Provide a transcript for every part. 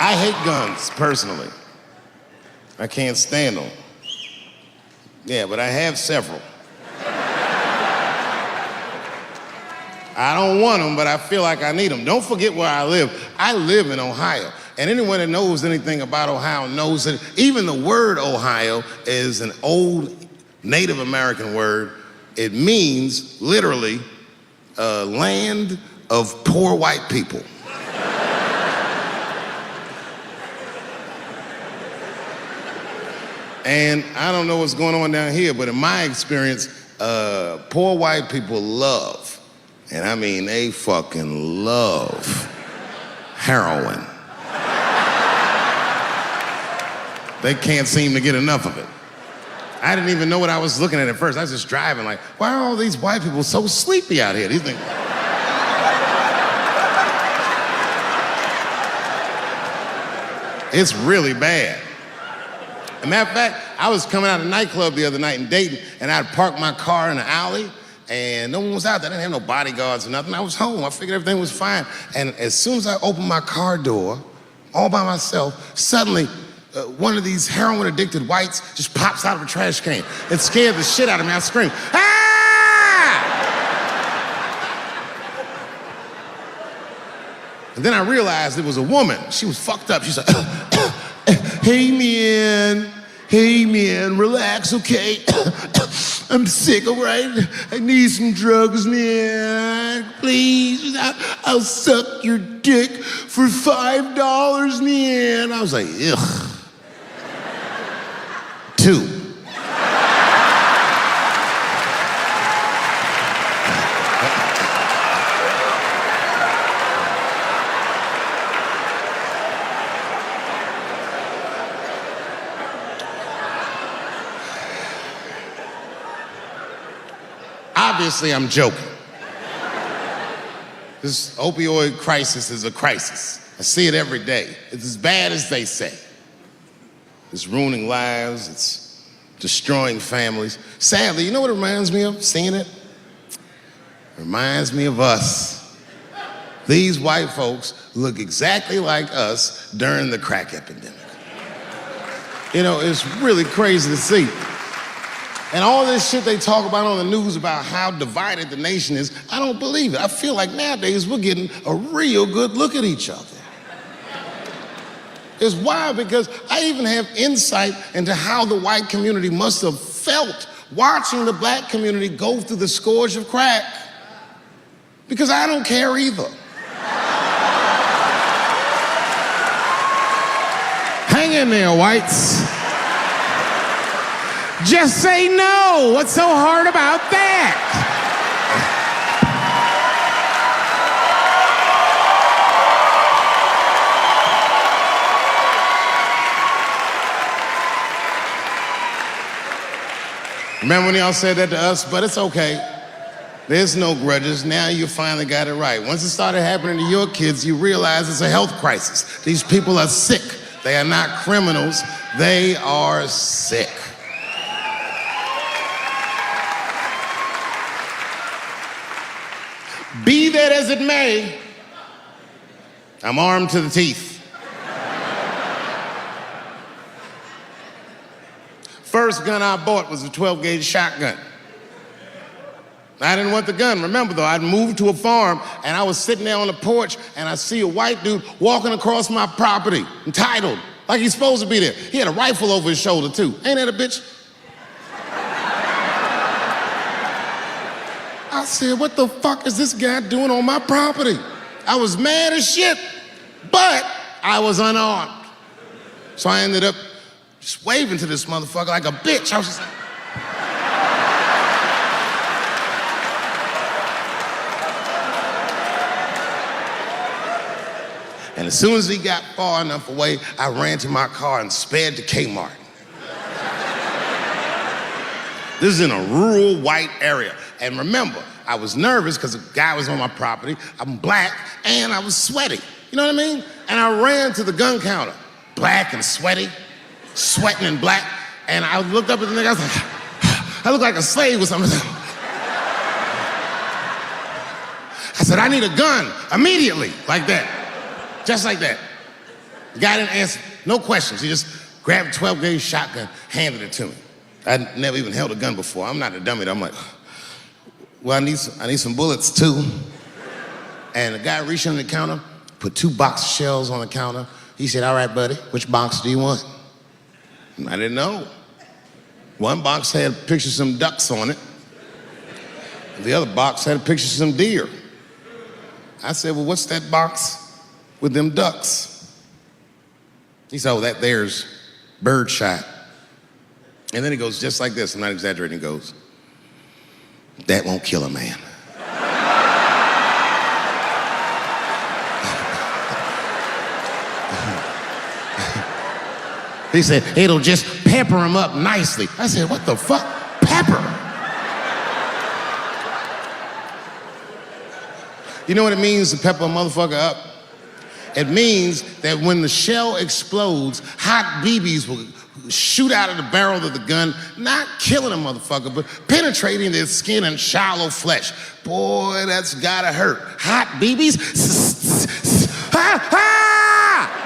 I hate guns, personally. I can't stand them. Yeah, but I have several. I don't want them, but I feel like I need them. Don't forget where I live. I live in Ohio. And anyone that knows anything about Ohio knows that even the word Ohio is an old Native American word. It means, literally, land of poor white people. And I don't know what's going on down here, but in my experience, poor white people love, and I mean they fucking love, heroin. They can't seem to get enough of it. I didn't even know what I was looking at first. I was just driving like, why are all these white people so sleepy out here? These things. It's really bad. As a matter of fact, I was coming out of a nightclub the other night in Dayton, and I'd parked my car in the alley, and no one was out there. I didn't have no bodyguards or nothing. I was home. I figured everything was fine. And as soon as I opened my car door, all by myself, suddenly one of these heroin-addicted whites just pops out of a trash can. It scared the shit out of me. I screamed, "Ah!" And then I realized it was a woman. She was fucked up. She's like, hey man, relax, okay? I'm sick, all right? I need some drugs, man. Please, I'll suck your dick for $5, man. I was like, ugh. 2. Obviously, I'm joking. This opioid crisis is a crisis. I see it every day. It's as bad as they say. It's ruining lives, it's destroying families. Sadly, you know what it reminds me of, seeing it? It reminds me of us. These white folks look exactly like us during the crack epidemic. You know, it's really crazy to see. And all this shit they talk about on the news about how divided the nation is, I don't believe it. I feel like nowadays we're getting a real good look at each other. It's wild because I even have insight into how the white community must have felt watching the black community go through the scourge of crack. Because I don't care either. Hang in there, whites. Just say no. What's so hard about that? Remember when y'all said that to us? But it's okay. There's no grudges. Now you finally got it right. Once it started happening to your kids, you realize it's a health crisis. These people are sick. They are not criminals. They are sick. Be that as it may, I'm armed to the teeth. First gun I bought was a 12-gauge shotgun. I didn't want the gun. Remember, though, I'd moved to a farm, and I was sitting there on the porch, and I see a white dude walking across my property, entitled, like he's supposed to be there. He had a rifle over his shoulder, too. Ain't that a bitch? I said, what the fuck is this guy doing on my property? I was mad as shit, but I was unarmed. So I ended up just waving to this motherfucker like a bitch. I was just like... And as soon as he got far enough away, I ran to my car and sped to Kmart. This is in a rural white area. And remember, I was nervous because a guy was on my property, I'm black, and I was sweaty. You know what I mean? And I ran to the gun counter, black and sweaty, sweating and black, and I looked up at the nigga, I was like, I look like a slave or something. I said, I need a gun, immediately, like that, just like that. The guy didn't answer, no questions. He just grabbed a 12-gauge shotgun, handed it to me. I'd never even held a gun before. I'm not a dummy. I'm like, well, I need some bullets too. And the guy reached under the counter, put 2 box shells on the counter. He said, all right, buddy, which box do you want? And I didn't know. One box had a picture of some ducks on it. The other box had a picture of some deer. I said, well, what's that box with them ducks? He said, oh, that there's birdshot. And then he goes just like this, I'm not exaggerating, he goes, that won't kill a man. He said, it'll just pepper him up nicely. I said, what the fuck? Pepper? You know what it means to pepper a motherfucker up? It means that when the shell explodes, hot BBs will shoot out of the barrel of the gun, not killing a motherfucker, but penetrating their skin and shallow flesh. Boy, that's gotta hurt. Hot BBs? Ha, ha!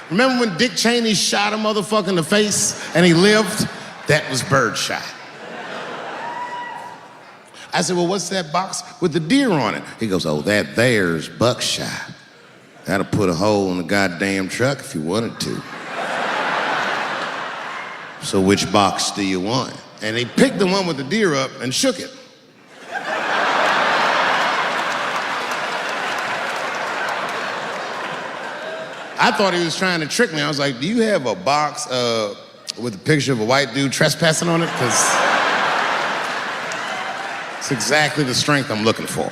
Remember when Dick Cheney shot a motherfucker in the face and he lived? That was birdshot. I said, well, what's that box with the deer on it? He goes, oh, that there's buckshot. That'll put a hole in the goddamn truck if you wanted to. So which box do you want? And he picked the one with the deer up and shook it. I thought he was trying to trick me. I was like, do you have a box with a picture of a white dude trespassing on it? Because it's exactly the strength I'm looking for.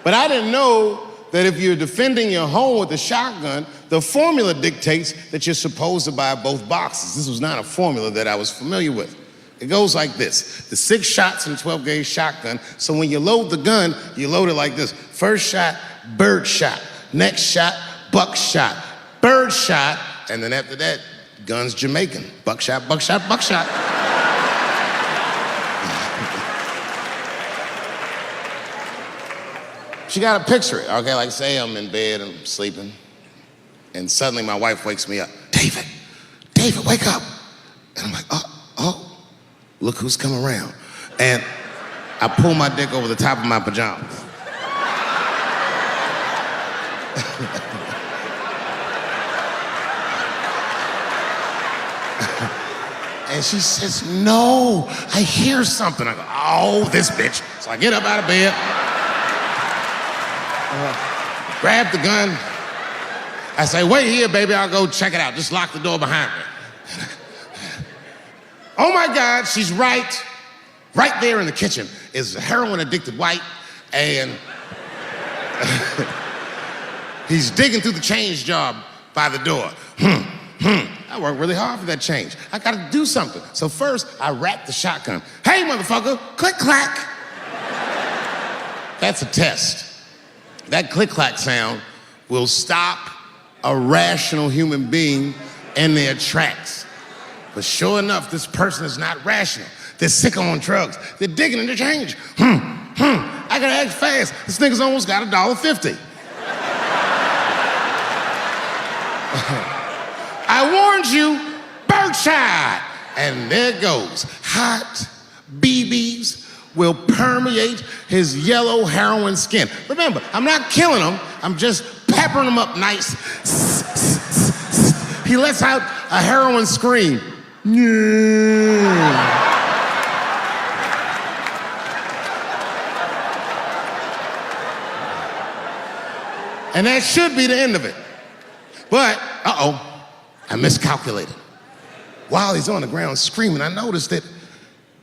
But I didn't know that if you're defending your home with a shotgun, the formula dictates that you're supposed to buy both boxes. This was not a formula that I was familiar with. It goes like this. The 6 shots in a 12-gauge shotgun, so when you load the gun, you load it like this. First shot, bird shot. Next shot, buck shot. Bird shot, and then after that, gun's Jamaican. Buckshot, buckshot, buckshot. You gotta picture it, okay? Like say I'm in bed and I'm sleeping, and suddenly my wife wakes me up. David, wake up. And I'm like, oh, look who's come around. And I pull my dick over the top of my pajamas. And she says, no, I hear something. I go, oh, this bitch. So I get up out of bed, grab the gun. I say, wait here, baby, I'll go check it out. Just lock the door behind me. Oh my God, she's right there in the kitchen is a heroin-addicted white, and he's digging through the change jar by the door. I worked really hard for that change. I gotta do something. So first, I wrapped the shotgun. Hey, motherfucker, click, clack. That's a test. That click, clack sound will stop a rational human being in their tracks. But sure enough, this person is not rational. They're sick on drugs. They're digging in the change. I gotta act fast. This nigga's almost got $1.50. I warned you, birdshot. And there it goes. Hot BBs will permeate his yellow heroin skin. Remember, I'm not killing him. I'm just peppering him up nice. He lets out a heroin scream. Yeah. And that should be the end of it. But, I miscalculated. While he's on the ground screaming, I noticed that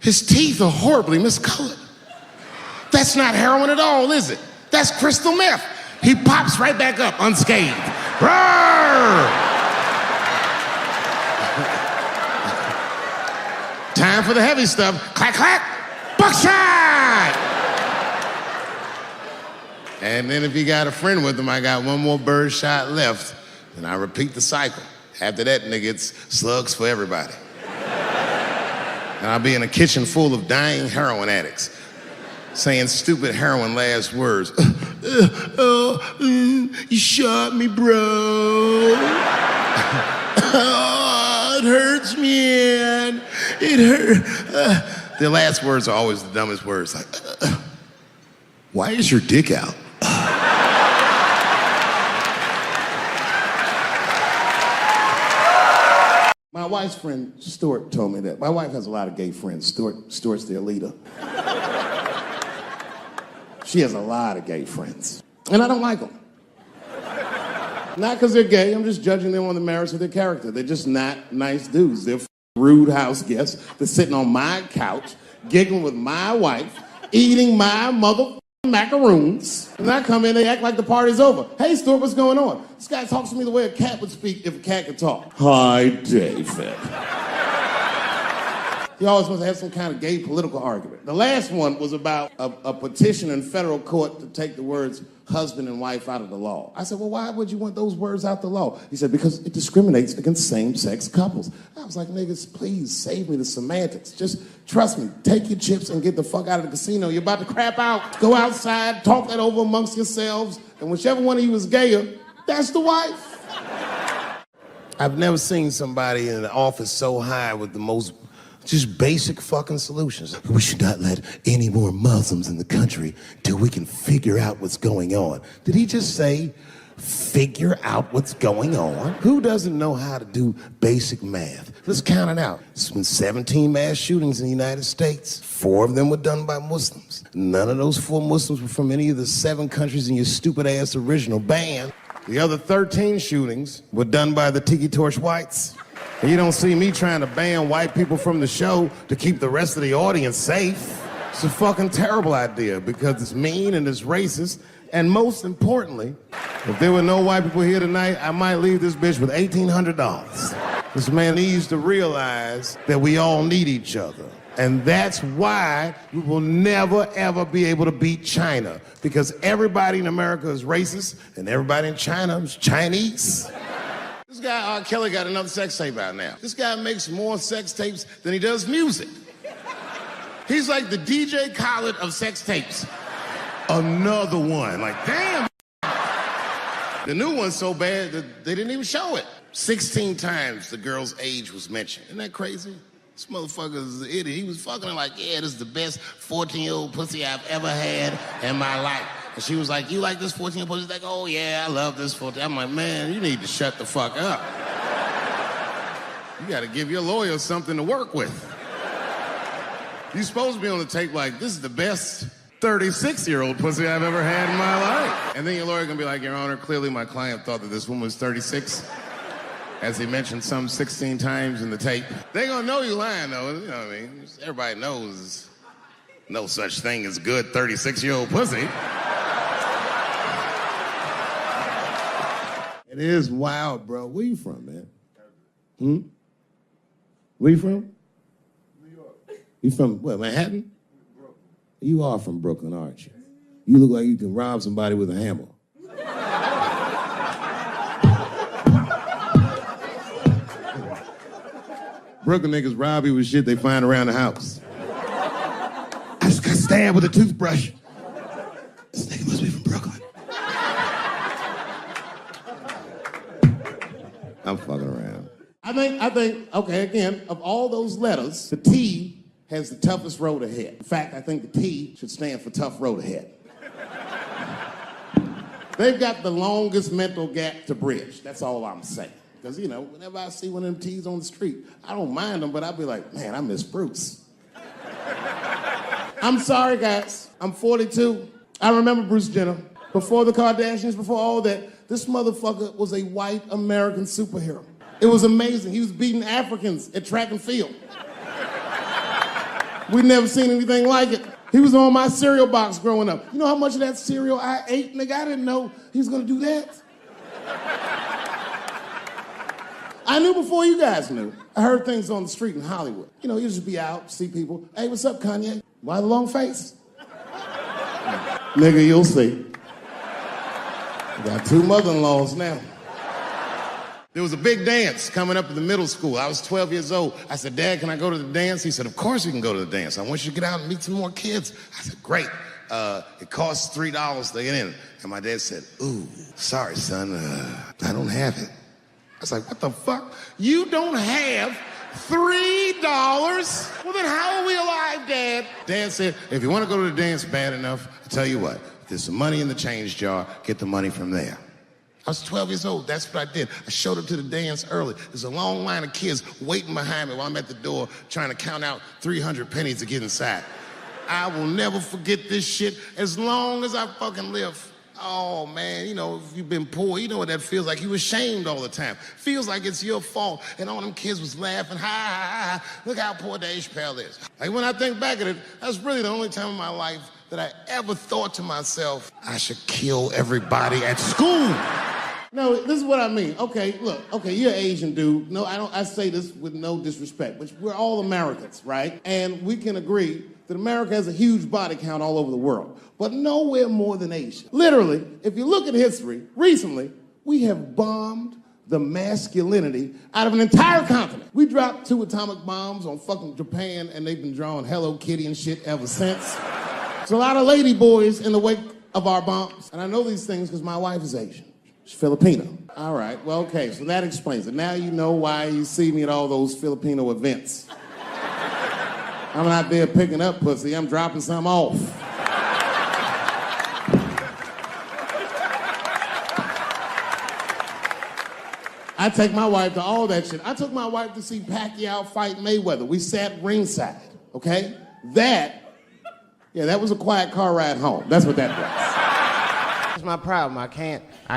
his teeth are horribly miscolored. That's not heroin at all, is it? That's crystal meth. He pops right back up unscathed. Roar! Time for the heavy stuff. Clack, clack, buckshot! And then if he got a friend with him, I got one more bird shot left, and I repeat the cycle. After that, nigga, it's slugs for everybody. And I'll be in a kitchen full of dying heroin addicts saying stupid heroin last words. You shot me, bro. Oh, it hurts, man. It hurt. The last words are always the dumbest words. Like, why is your dick out? My wife's friend, Stuart, told me that. My wife has a lot of gay friends. Stuart's their leader. She has a lot of gay friends. And I don't like them. Not because they're gay, I'm just judging them on the merits of their character. They're just not nice dudes. They're rude house guests. They're sitting on my couch, giggling with my wife, eating my macaroons. And I come in, they act like the party's over. Hey, Stuart, what's going on? This guy talks to me the way a cat would speak if a cat could talk. Hi, David. He always wants to have some kind of gay political argument. The last one was about a petition in federal court to take the words husband and wife out of the law. I said, well, why would you want those words out the law? He said, because it discriminates against same-sex couples. I was like, niggas, please save me the semantics. Just trust me, take your chips and get the fuck out of the casino. You're about to crap out. Go outside, talk that over amongst yourselves, and whichever one of you is gayer, that's the wife. I've never seen somebody in the office so high with the most just basic fucking solutions. We should not let any more Muslims in the country till we can figure out what's going on. Did he just say, figure out what's going on? Who doesn't know how to do basic math? Let's count it out. There's been 17 mass shootings in the United States. 4 of them were done by Muslims. None of those 4 Muslims were from any of the 7 countries in your stupid ass original band. The other 13 shootings were done by the Tiki Torch whites. And you don't see me trying to ban white people from the show to keep the rest of the audience safe. It's a fucking terrible idea because it's mean and it's racist. And most importantly, if there were no white people here tonight, I might leave this bitch with $1,800. This man needs to realize that we all need each other. And that's why we will never, ever be able to beat China. Because everybody in America is racist and everybody in China is Chinese. This guy, R. Kelly, got another sex tape out now. This guy makes more sex tapes than he does music. He's like the DJ Khaled of sex tapes. Another one. Like, damn. The new one's so bad that they didn't even show it. 16 times the girl's age was mentioned. Isn't that crazy? This motherfucker is an idiot. He was fucking her like, yeah, this is the best 14-year-old pussy I've ever had in my life. And she was like, you like this 14-year-old pussy? He's like, oh, yeah, I love this 14. I'm like, man, you need to shut the fuck up. You got to give your lawyer something to work with. You're supposed to be on the tape like, this is the best 36-year-old pussy I've ever had in my life. And then your lawyer going to be like, Your Honor, clearly my client thought that this woman was 36. As he mentioned some 16 times in the tape. They gonna know you lying though, you know what I mean? Everybody knows no such thing as good 36-year-old pussy. It is wild, bro. Where you from, man? Where you from? New York. You from, what, Manhattan? Brooklyn. You are from Brooklyn, aren't you? You look like you can rob somebody with a hammer. Brooklyn niggas rob you with shit they find around the house. I just got stabbed with a toothbrush. This nigga must be from Brooklyn. I'm fucking around. I think, okay, again, of all those letters, the T has the toughest road ahead. In fact, I think the T should stand for tough road ahead. They've got the longest mental gap to bridge. That's all I'm saying. Because, you know, whenever I see one of them T's on the street, I don't mind them, but I'll be like, man, I miss Bruce. I'm sorry, guys. I'm 42. I remember Bruce Jenner. Before the Kardashians, before all that, this motherfucker was a white American superhero. It was amazing. He was beating Africans at track and field. We'd never seen anything like it. He was on my cereal box growing up. You know how much of that cereal I ate, nigga? I didn't know he was gonna do that. I knew before you guys knew. I heard things on the street in Hollywood. You know, you just be out, see people. Hey, what's up, Kanye? Why the long face? Nigga, you'll see. I got 2 mother-in-laws now. There was a big dance coming up in the middle school. I was 12 years old. I said, Dad, can I go to the dance? He said, of course you can go to the dance. I want you to get out and meet some more kids. I said, great. It costs $3 to get in. And my dad said, ooh, sorry, son, I don't have it. I was like, what the fuck? You don't have $3? Well, then how are we alive, Dad? Dad said, if you want to go to the dance bad enough, I'll tell you what, there's some money in the change jar, get the money from there. I was 12 years old, that's what I did. I showed up to the dance early. There's a long line of kids waiting behind me while I'm at the door trying to count out 300 pennies to get inside. I will never forget this shit as long as I fucking live. Oh, man, you know, if you've been poor, you know what that feels like. You ashamed all the time. Feels like it's your fault. And all them kids was laughing, ha, ha, ha. Look how poor Dave Chappelle is. Like, when I think back at it, that's really the only time in my life that I ever thought to myself, I should kill everybody at school. No, this is what I mean. Okay, look, okay, you're an Asian dude. No, I say this with no disrespect, but we're all Americans, right? And we can agree that America has a huge body count all over the world, but nowhere more than Asia. Literally, if you look at history, recently, we have bombed the masculinity out of an entire continent. We dropped 2 atomic bombs on fucking Japan, and they've been drawing Hello Kitty and shit ever since. There's a lot of lady boys in the wake of our bombs, and I know these things because my wife is Asian. She's Filipino. All right, well, okay, so that explains it. Now you know why you see me at all those Filipino events. I'm not there picking up pussy, I'm dropping some off. I take my wife to all that shit. I took my wife to see Pacquiao fight Mayweather. We sat ringside, okay? That was a quiet car ride home. That's what that was. That's my problem. I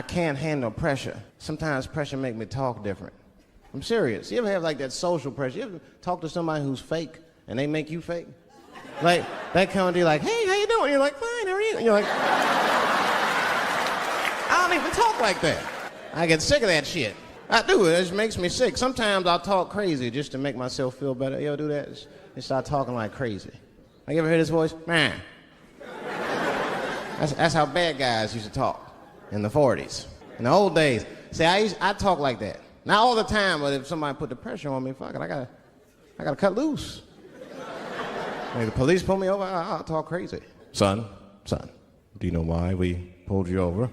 can't handle pressure. Sometimes pressure make me talk different. I'm serious. You ever have like that social pressure? You ever talk to somebody who's fake and they make you fake? Like that kind of deal, like, hey, how you doing? You're like, fine, how are you? And you're like, I don't even talk like that. I get sick of that shit. I do. It just makes me sick. Sometimes I'll talk crazy just to make myself feel better. You ever do that? Just start talking like crazy. Like, you ever hear this voice? Man. That's how bad guys used to talk in the 40s. In the old days. See, I talk like that. Not all the time, but if somebody put the pressure on me, fuck it, I gotta cut loose. Maybe the police pull me over, I'll talk crazy. Son, do you know why we pulled you over?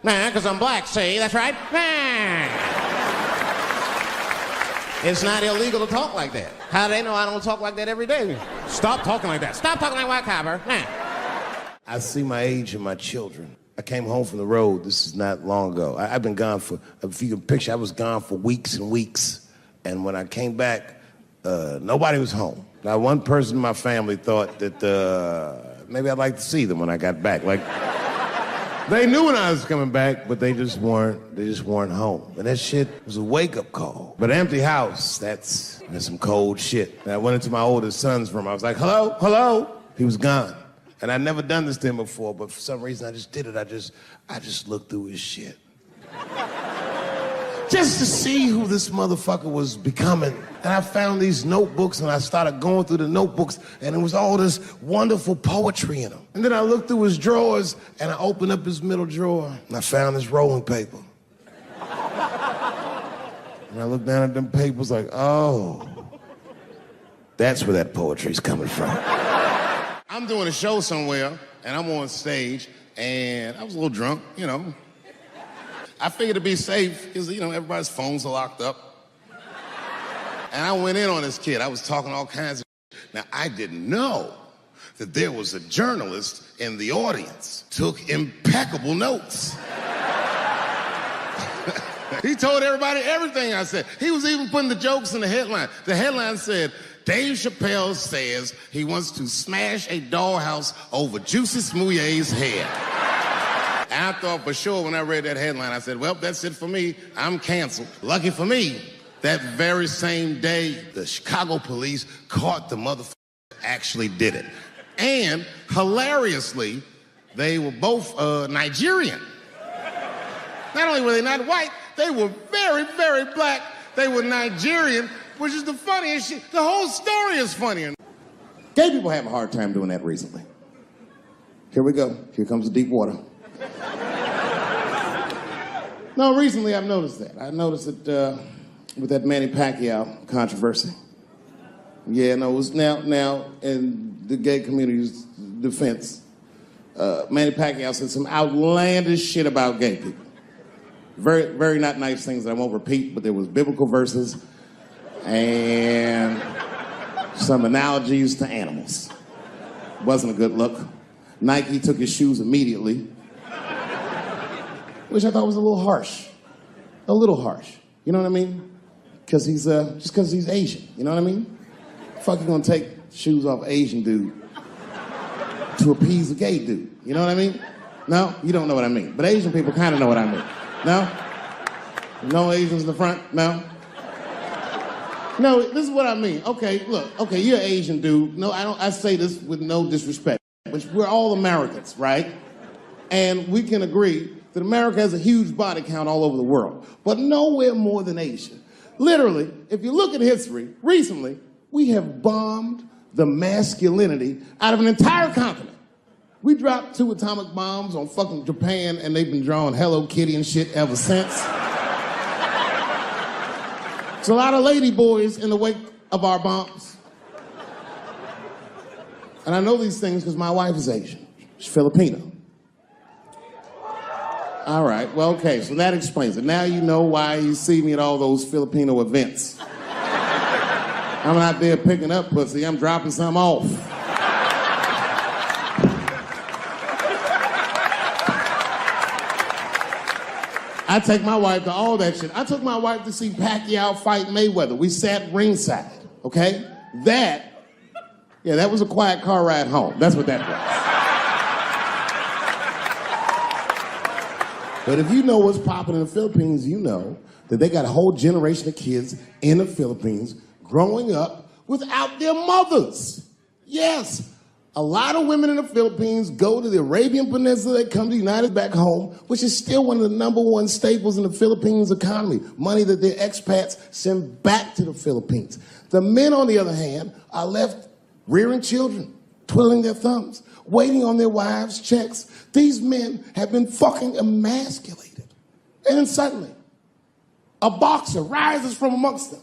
Nah, because I'm black, see, that's right. Nah. It's not illegal to talk like that. How do they know I don't talk like that every day? Stop talking like that. Stop talking like white copper. Nah. I see my age in my children. I came home from the road. This is not long ago. I've been gone for, if you can picture, I was gone for weeks and weeks. And when I came back, nobody was home. Now, one person in my family thought that maybe I'd like to see them when I got back. Like, they knew when I was coming back, but they just weren't home. And that shit was a wake-up call. But an empty house, that's some cold shit. And I went into my oldest son's room. I was like, hello, hello. He was gone. And I'd never done this to him before, but for some reason I just did it. I just looked through his shit. Just to see who this motherfucker was becoming. And I found these notebooks, and I started going through the notebooks, and it was all this wonderful poetry in them. And then I looked through his drawers, and I opened up his middle drawer, and I found this rolling paper. And I looked down at them papers like, oh, that's where that poetry's coming from. I'm doing a show somewhere, and I'm on stage, and I was a little drunk, you know. I figured to be safe, because, you know, everybody's phones are locked up. And I went in on this kid. I was talking all kinds of shit. Now, I didn't know that there was a journalist in the audience. Took impeccable notes. He told everybody everything I said. He was even putting the jokes in the headline. The headline said, Dave Chappelle says he wants to smash a dollhouse over Juicy Smouillet's head. And I thought for sure when I read that headline, I said, well, that's it for me. I'm canceled. Lucky for me, that very same day, the Chicago police caught the motherfucker that actually did it. And hilariously, they were both Nigerian. Not only were they not white, they were very, very black. They were Nigerian, which is the funniest shit. The whole story is funny. Gay people have a hard time doing that recently. Here we go. Here comes the deep water. No, recently I've noticed that. I noticed it with that Manny Pacquiao controversy. Yeah, no, it was now in the gay community's defense. Manny Pacquiao said some outlandish shit about gay people. Very, very not nice things that I won't repeat, but there was biblical verses and some analogies to animals. Wasn't a good look. Nike took his shoes immediately, which I thought was a little harsh. A little harsh. You know what I mean? Because he's, just because he's Asian. You know what I mean? Fuck, you gonna take shoes off an Asian dude to appease a gay dude. You know what I mean? No? You don't know what I mean. But Asian people kind of know what I mean. No? No Asians in the front? No? No, this is what I mean. Okay, look. Okay, you're an Asian dude. No, I say this with no disrespect. But we're all Americans, right? And we can agree that America has a huge body count all over the world, but nowhere more than Asia. Literally, if you look at history, recently, we have bombed the masculinity out of an entire continent. We dropped 2 atomic bombs on fucking Japan, and they've been drawing Hello Kitty and shit ever since. There's a lot of lady boys in the wake of our bombs. And I know these things because my wife is Asian. She's Filipino. All right, well, okay, so that explains it. Now you know why you see me at all those Filipino events. I'm out there picking up pussy, I'm dropping some off. I take my wife to all that shit. I took my wife to see Pacquiao fight Mayweather. We sat ringside, okay? That was a quiet car ride home. That's what that was. But if you know what's popping in the Philippines, you know that they got a whole generation of kids in the Philippines growing up without their mothers. Yes, a lot of women in the Philippines go to the Arabian Peninsula, they come to the United back home, which is still one of the #1 staples in the Philippines economy, money that their expats send back to the Philippines. The men, on the other hand, are left rearing children, twiddling their thumbs, waiting on their wives' checks. These men have been fucking emasculated. And then suddenly, a boxer rises from amongst them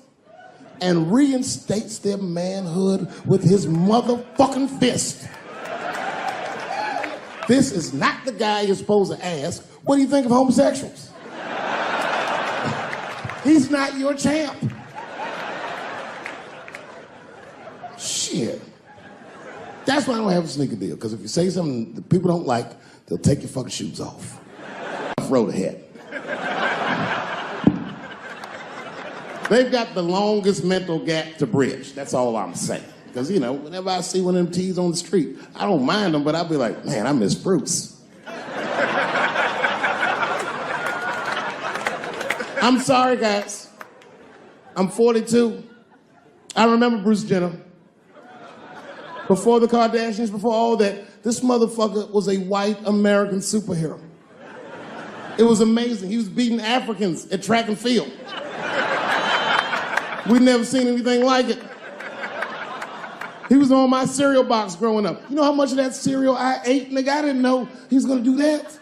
and reinstates their manhood with his motherfucking fist. This is not the guy you're supposed to ask, what do you think of homosexuals? He's not your champ. Shit. That's why I don't have a sneaker deal, because if you say something that people don't like, they'll take your fucking shoes off. Throw the head. They've got the longest mental gap to bridge. That's all I'm saying. Because, you know, whenever I see one of them T's on the street, I don't mind them, but I'll be like, man, I miss Bruce. I'm sorry, guys. I'm 42. I remember Bruce Jenner. Before the Kardashians, before all that, this motherfucker was a white American superhero. It was amazing. He was beating Africans at track and field. We'd never seen anything like it. He was on my cereal box growing up. You know how much of that cereal I ate, nigga? I didn't know he was gonna do that.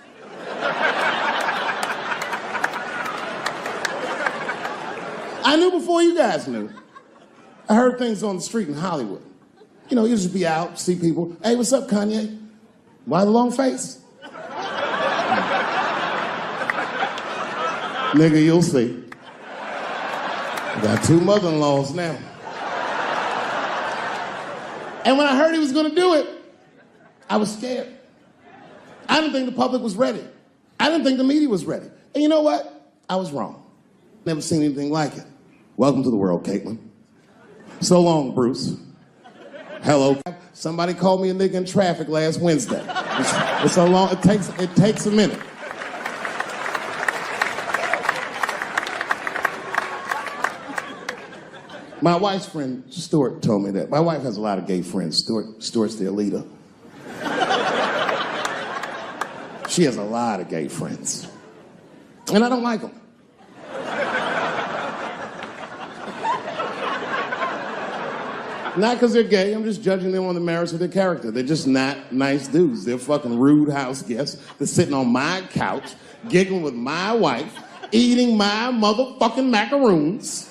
I knew before you guys knew. I heard things on the street in Hollywood. You know, you just be out, see people. Hey, what's up, Kanye? Why the long face? Nigga, you'll see. I got 2 mother-in-laws now. And when I heard he was gonna do it, I was scared. I didn't think the public was ready. I didn't think the media was ready. And you know what? I was wrong. Never seen anything like it. Welcome to the world, Caitlin. So long, Bruce. Hello. Somebody called me a nigga in traffic last Wednesday. It's so long, it takes a minute. My wife's friend, Stuart, told me that. My wife has a lot of gay friends. Stuart's their leader. She has a lot of gay friends. And I don't like them. Not because they're gay, I'm just judging them on the merits of their character. They're just not nice dudes. They're fucking rude house guests. They're sitting on my couch, giggling with my wife, eating my motherfucking macaroons.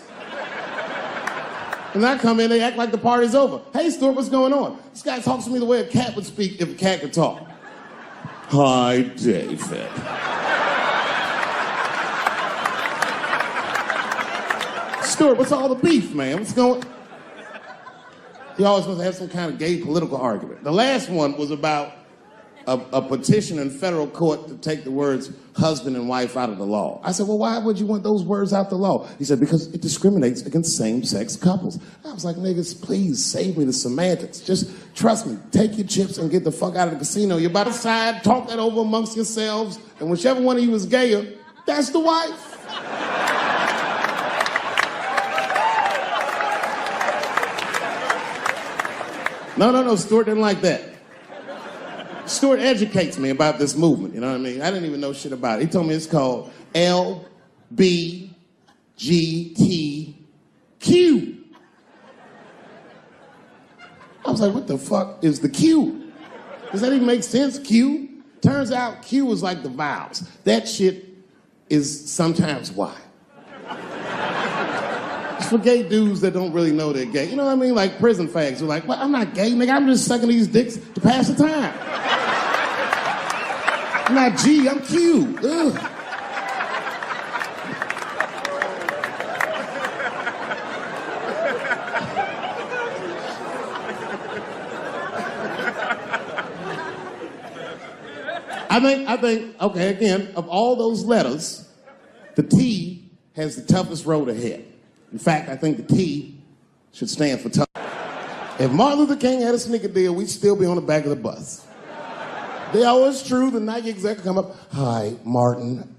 And I come in, they act like the party's over. Hey, Stuart, what's going on? This guy talks to me the way a cat would speak if a cat could talk. Hi, David. Stuart, what's all the beef, man? What's going... He always wants to have some kind of gay political argument. The last one was about a petition in federal court to take the words husband and wife out of the law. I said, well, why would you want those words out the law? He said, because it discriminates against same-sex couples. I was like, niggas, please save me the semantics. Just trust me, take your chips and get the fuck out of the casino. You're about to side, talk that over amongst yourselves, and whichever one of you is gayer, that's the wife. No, Stuart didn't like that. Stuart educates me about this movement, you know what I mean? I didn't even know shit about it. He told me it's called LBGTQ. I was like, what the fuck is the Q? Does that even make sense, Q? Turns out Q is like the vowels. That shit is sometimes Y. It's for gay dudes that don't really know they're gay. You know what I mean? Like prison fags who are like, well, I'm not gay, nigga. I'm just sucking these dicks to pass the time. I'm not G, I'm Q. Ugh. I think, okay, again, of all those letters, the T has the toughest road ahead. In fact, I think the T should stand for tough. If Martin Luther King had a sneaker deal, we'd still be on the back of the bus. They always true, the Nike exec come up, hi, Martin,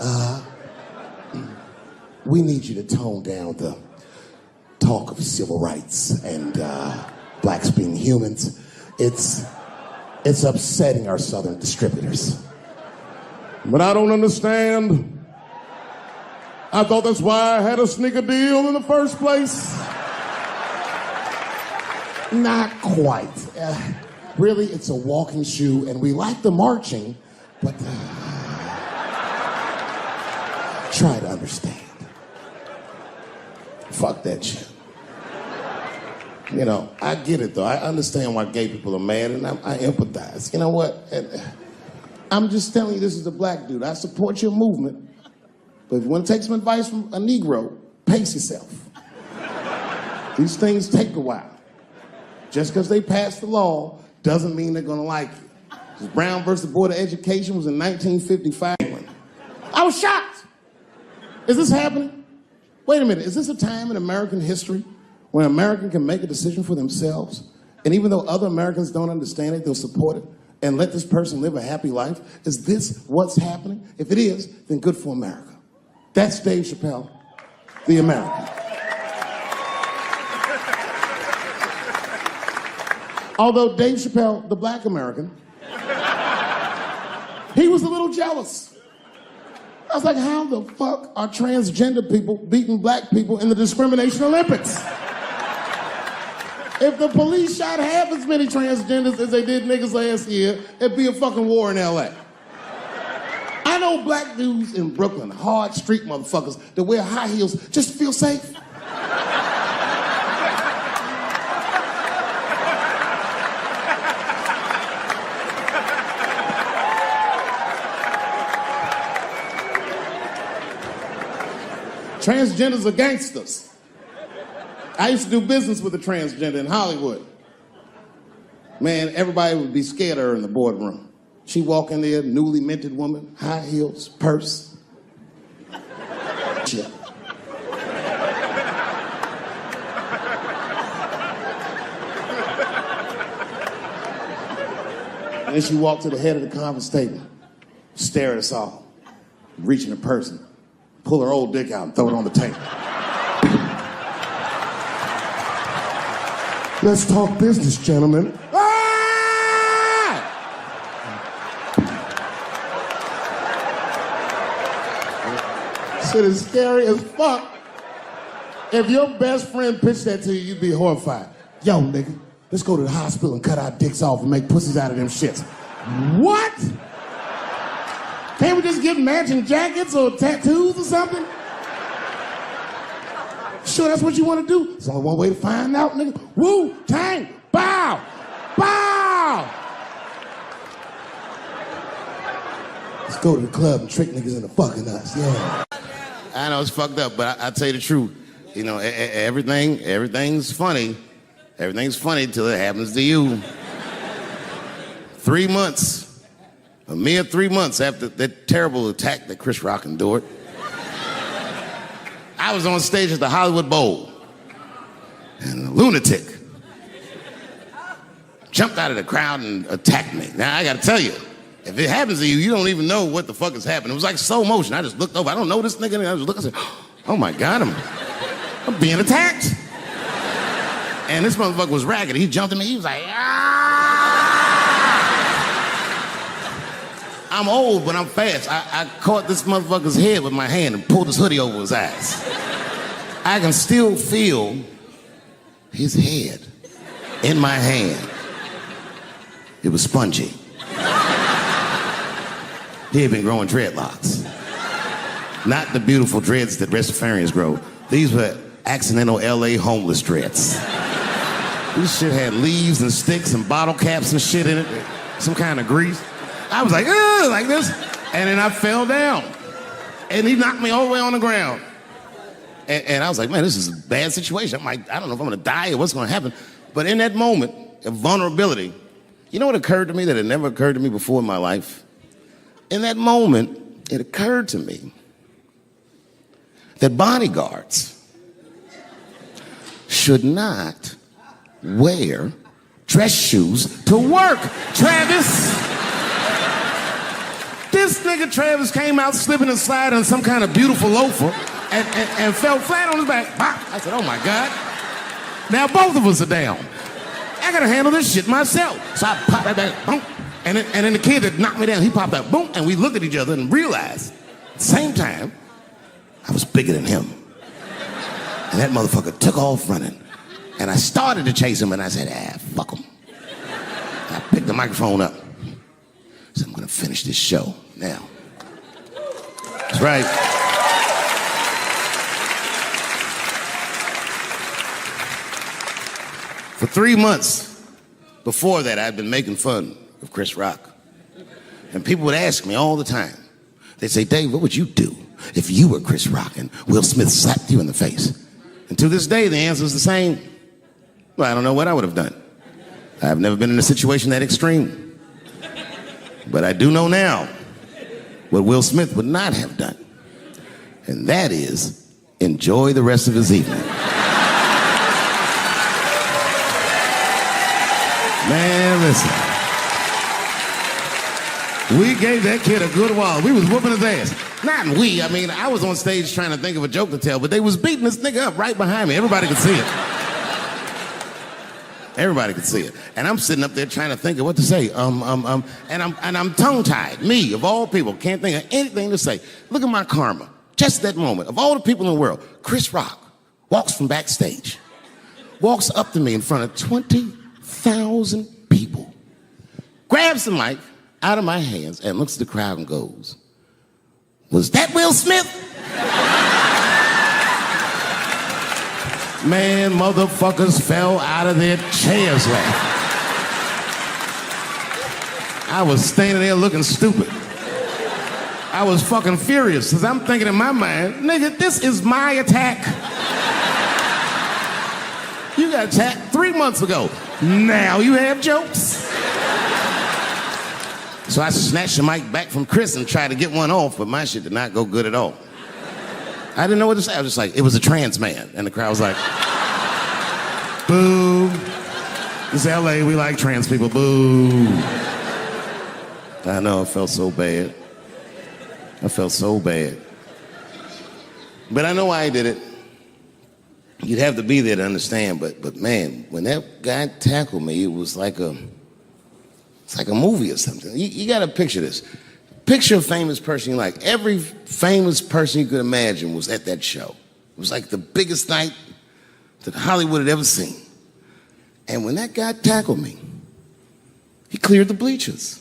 we need you to tone down the talk of civil rights and blacks being humans. It's upsetting our southern distributors. But I don't understand. I thought that's why I had a sneaker deal in the first place. Not quite. Really, it's a walking shoe, and we like the marching, but try to understand. Fuck that shit. You know, I get it, though. I understand why gay people are mad, and I empathize. You know what? I'm just telling you, this is a black dude. I support your movement, but if you want to take some advice from a Negro, pace yourself. These things take a while. Just because they passed the law doesn't mean they're going to like it. Brown versus Board of Education was in 1955. I was shocked. Is this happening? Wait a minute. Is this a time in American history when an American can make a decision for themselves, and even though other Americans don't understand it, they'll support it and let this person live a happy life? Is this what's happening? If it is, then good for America. That's Dave Chappelle, the American. Although Dave Chappelle, the black American, he was a little jealous. I was like, how the fuck are transgender people beating black people in the discrimination Olympics? If the police shot half as many transgenders as they did niggas last year, it'd be a fucking war in LA. I know black dudes in Brooklyn, hard street motherfuckers that wear high heels just to feel safe. Transgenders are gangsters. I used to do business with a transgender in Hollywood. Man, everybody would be scared of her in the boardroom. She'd walk in there, newly minted woman, high heels, purse. Shit. And then she walked to the head of the conference table, stare at us all, reach in her purse, and pull her old dick out and throw it on the table. Let's talk business, gentlemen. Ah! Shit is scary as fuck. If your best friend pitched that to you, you'd be horrified. Yo, nigga, let's go to the hospital and cut our dicks off and make pussies out of them shits. What? Can't we just get matching jackets or tattoos or something? Sure, that's what you want to do? There's only one way to find out, nigga. Wu-Tang, bow, bow. go to the club and trick niggas into fucking us, yeah. I know it's fucked up, but I tell you the truth. You know, everything's funny. Everything's funny till it happens to you. 3 months, a mere 3 months after that terrible attack that Chris Rock endured, I was on stage at the Hollywood Bowl, and a lunatic jumped out of the crowd and attacked me. Now, I gotta tell you, if it happens to you, you don't even know what the fuck is happening. It was like slow motion. I just looked over. I don't know this nigga. And I just looked and said, oh my God, I'm being attacked. And this motherfucker was ragged. He jumped at me. He was like, ah! I'm old, but I'm fast. I caught this motherfucker's head with my hand and pulled his hoodie over his eyes. I can still feel his head in my hand. It was spongy. He had been growing dreadlocks. Not the beautiful dreads that Rastafarians grow. These were accidental LA homeless dreads. This shit had leaves and sticks and bottle caps and shit in it. Some kind of grease. I was like, ugh, like this. And then I fell down. And he knocked me all the way on the ground. And I was like, man, this is a bad situation. I'm like, I don't know if I'm gonna die or what's gonna happen. But in that moment of vulnerability, you know what occurred to me that had never occurred to me before in my life? In that moment, it occurred to me that bodyguards should not wear dress shoes to work. Travis! This nigga Travis came out slipping and sliding on some kind of beautiful loafer and fell flat on his back. I said, oh my God. Now both of us are down. I gotta handle this shit myself. So I popped that back, boom. And then the kid that knocked me down, he popped out, boom, and we looked at each other and realized, at the same time, I was bigger than him. And that motherfucker took off running. And I started to chase him, and I said, fuck him. And I picked the microphone up. I said, I'm gonna finish this show now. That's right. For 3 months before that, I'd been making fun of Chris Rock. And people would ask me all the time. They'd say, Dave, what would you do if you were Chris Rock and Will Smith slapped you in the face? And to this day, the answer is the same. Well, I don't know what I would have done. I've never been in a situation that extreme. But I do know now what Will Smith would not have done. And that is enjoy the rest of his evening. Man, listen. We gave that kid a good while. We was whooping his ass. Not we, I mean, I was on stage trying to think of a joke to tell, but they was beating this nigga up right behind me. Everybody could see it. Everybody could see it. And I'm sitting up there trying to think of what to say. And I'm tongue-tied. Me, of all people, can't think of anything to say. Look at my karma. Just that moment. Of all the people in the world, Chris Rock walks from backstage, walks up to me in front of 20,000 people, grabs the mic out of my hands and looks at the crowd and goes, was that Will Smith? Man, motherfuckers fell out of their chairs laughing. I was standing there looking stupid. I was fucking furious because I'm thinking in my mind, nigga, this is my attack. You got attacked 3 months ago. Now you have jokes. So I snatched the mic back from Chris and tried to get one off, but my shit did not go good at all. I didn't know what to say. I was just like, it was a trans man. And the crowd was like, boo. This is LA, we like trans people, boo. I know, I felt so bad. I felt so bad. But I know why I did it. You'd have to be there to understand, but man, when that guy tackled me, it was like it's like a movie or something. You gotta picture this. Picture a famous person you like. Every famous person you could imagine was at that show. It was like the biggest night that Hollywood had ever seen. And when that guy tackled me, he cleared the bleachers.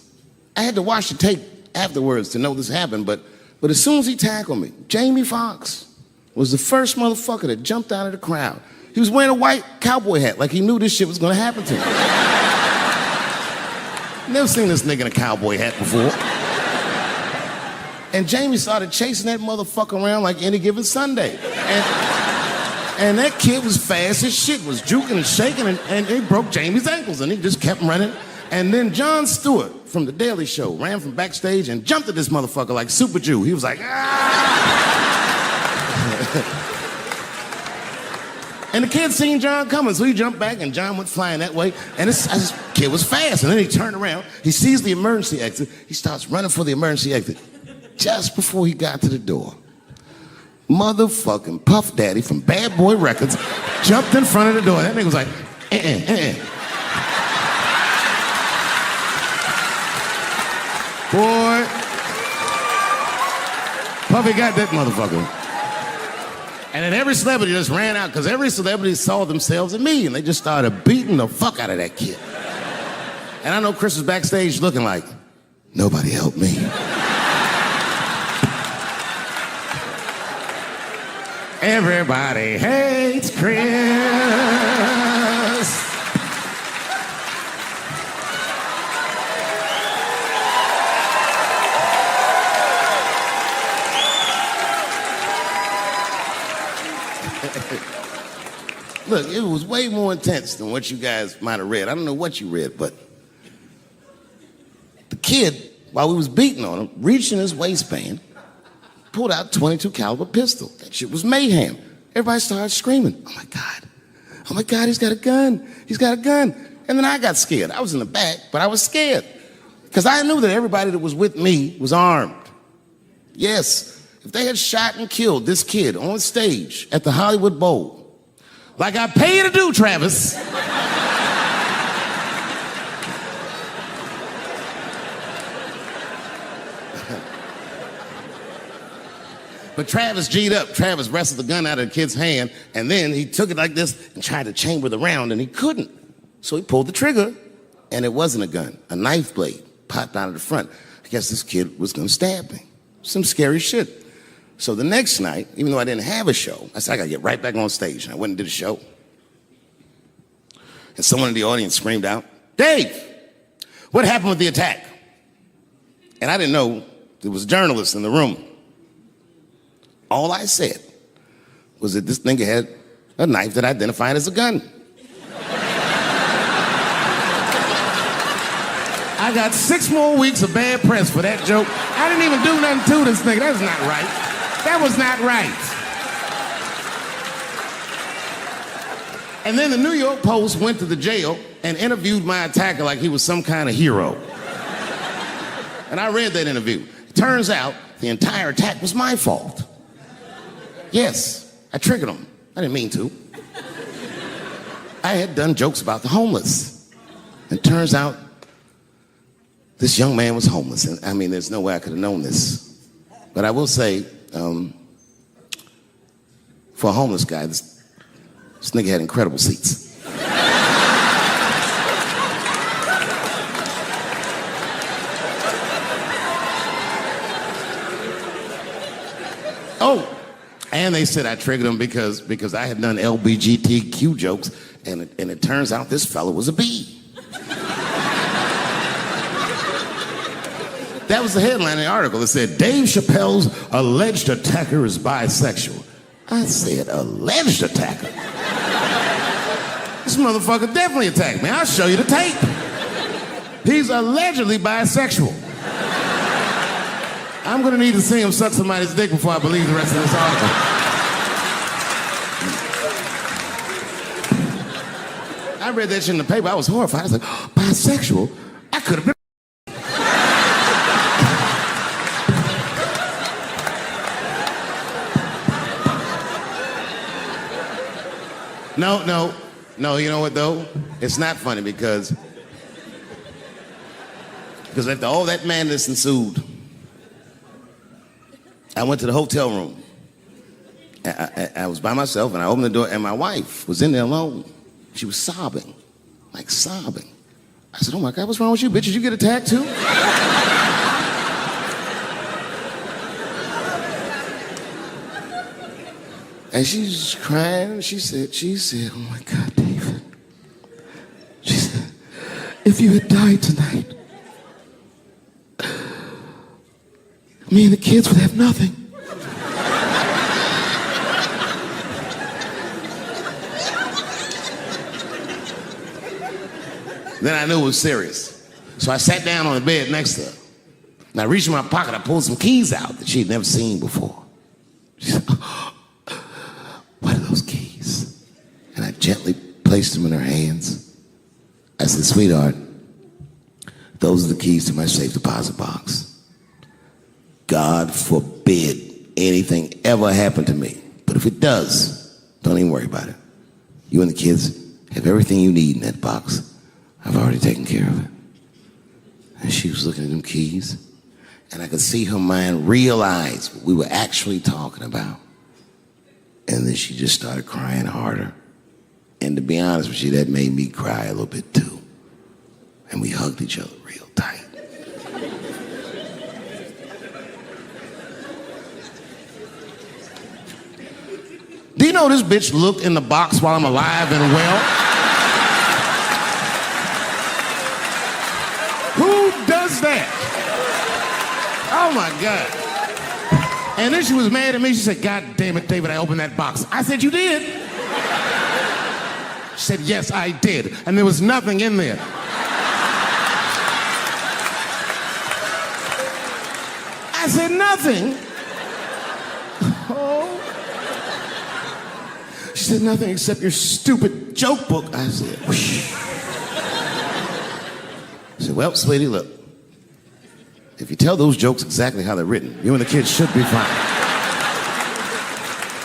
I had to watch the tape afterwards to know this happened, but as soon as he tackled me, Jamie Foxx was the first motherfucker that jumped out of the crowd. He was wearing a white cowboy hat like he knew this shit was gonna happen to him. Never seen this nigga in a cowboy hat before. And Jamie started chasing that motherfucker around like any given Sunday. And that kid was fast as shit, was juking and shaking, and he broke Jamie's ankles, and he just kept running. And then Jon Stewart from The Daily Show ran from backstage and jumped at this motherfucker like Super Jew. He was like, ah! And the kid seen Jon coming, so he jumped back, and Jon went flying that way. And this kid was fast, and then he turned around. He sees the emergency exit. He starts running for the emergency exit. Just before he got to the door, motherfucking Puff Daddy from Bad Boy Records jumped in front of the door. That nigga was like, Boy, Puffy got that motherfucker. And then every celebrity just ran out because every celebrity saw themselves in me, and they just started beating the fuck out of that kid. And I know Chris was backstage looking like, nobody helped me. Everybody hates Chris. Look, it was way more intense than what you guys might have read. I don't know what you read, but the kid, while we was beating on him, reached in his waistband, pulled out a .22 caliber pistol. That shit was mayhem. Everybody started screaming, oh my God, he's got a gun, he's got a gun. And then I got scared. I was in the back, but I was scared because I knew that everybody that was with me was armed. Yes, if they had shot and killed this kid on stage at the Hollywood Bowl, like I pay you to do, Travis, but Travis G'd up. Travis wrestled the gun out of the kid's hand, and then he took it like this and tried to chamber the round, and he couldn't. So he pulled the trigger, and it wasn't a gun. A knife blade popped out of the front. I guess this kid was gonna stab me. Some scary shit. So the next night, even though I didn't have a show, I said, I gotta get right back on stage. And I went and did a show. And someone in the audience screamed out, Dave, what happened with the attack? And I didn't know there was journalists in the room. All I said was that this nigga had a knife that identified as a gun. I got 6 more weeks of bad press for that joke. I didn't even do nothing to this nigga. That was not right. That was not right. And then the New York Post went to the jail and interviewed my attacker like he was some kind of hero. And I read that interview. It turns out the entire attack was my fault. Yes, I triggered him. I didn't mean to. I had done jokes about the homeless. It turns out this young man was homeless. And I mean, there's no way I could have known this. But I will say, for a homeless guy, this nigga had incredible seats. Oh, and they said I triggered him because I had done LBGTQ jokes, and it turns out this fellow was a bee. That was the headline in the article. It said, Dave Chappelle's alleged attacker is bisexual. I said, alleged attacker? This motherfucker definitely attacked me. I'll show you the tape. He's allegedly bisexual. I'm gonna need to see him suck somebody's dick before I believe the rest of this article. I read that shit in the paper. I was horrified. I was like, oh, bisexual? I could have been. No, you know what though? It's not funny because after all that madness ensued, I went to the hotel room. I was by myself and I opened the door and my wife was in there alone. She was sobbing, like sobbing. I said, oh my God, what's wrong with you, bitch? Did you get attacked too? And she's crying. She said, oh my God, David. She said, if you had died tonight, me and the kids would have nothing. Then I knew it was serious. So I sat down on the bed next to her. And I reached in my pocket, I pulled some keys out that she'd never seen before. She said, what are those keys? And I gently placed them in her hands. I said, sweetheart, those are the keys to my safe deposit box. God forbid anything ever happen to me. But if it does, don't even worry about it. You and the kids have everything you need in that box. I've already taken care of it. And she was looking at them keys, and I could see her mind realize what we were actually talking about. And then she just started crying harder. And to be honest with you, that made me cry a little bit too. And we hugged each other real tight. Do you know this bitch looked in the box while I'm alive and well? That? Oh my God. And then she was mad at me. She said, God damn it, David, I opened that box. I said, you did? She said, yes, I did. And there was nothing in there. I said, nothing? Oh. She said, nothing except your stupid joke book. I said, whoosh. I said, well, sweetie, look. If you tell those jokes exactly how they're written, you and the kids should be fine.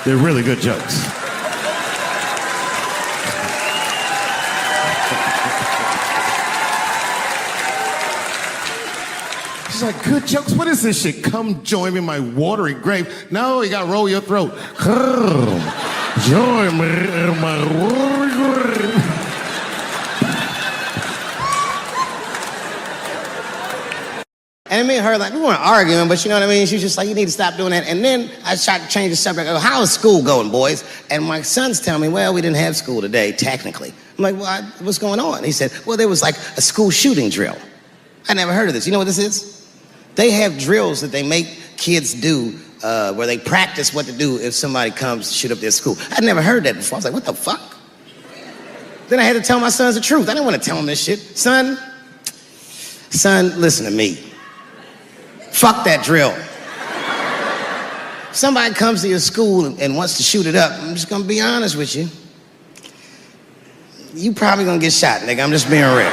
They're really good jokes. She's like, good jokes? What is this shit? Come join me in my watery grave. No, you gotta roll your throat. Join me in my watery grave. And me and her, like, we weren't arguing, but you know what I mean? She was just like, you need to stop doing that. And then I tried to change the subject. I go, how is school going, boys? And my sons tell me, well, we didn't have school today, technically. I'm like, well, what's going on? He said, well, there was like a school shooting drill. I never heard of this. You know what this is? They have drills that they make kids do where they practice what to do if somebody comes to shoot up their school. I'd never heard that before. I was like, what the fuck? Then I had to tell my sons the truth. I didn't want to tell them this shit. Son, listen to me. Fuck that drill. If somebody comes to your school and wants to shoot it up, I'm just gonna be honest with you. You probably gonna get shot, nigga. I'm just being real.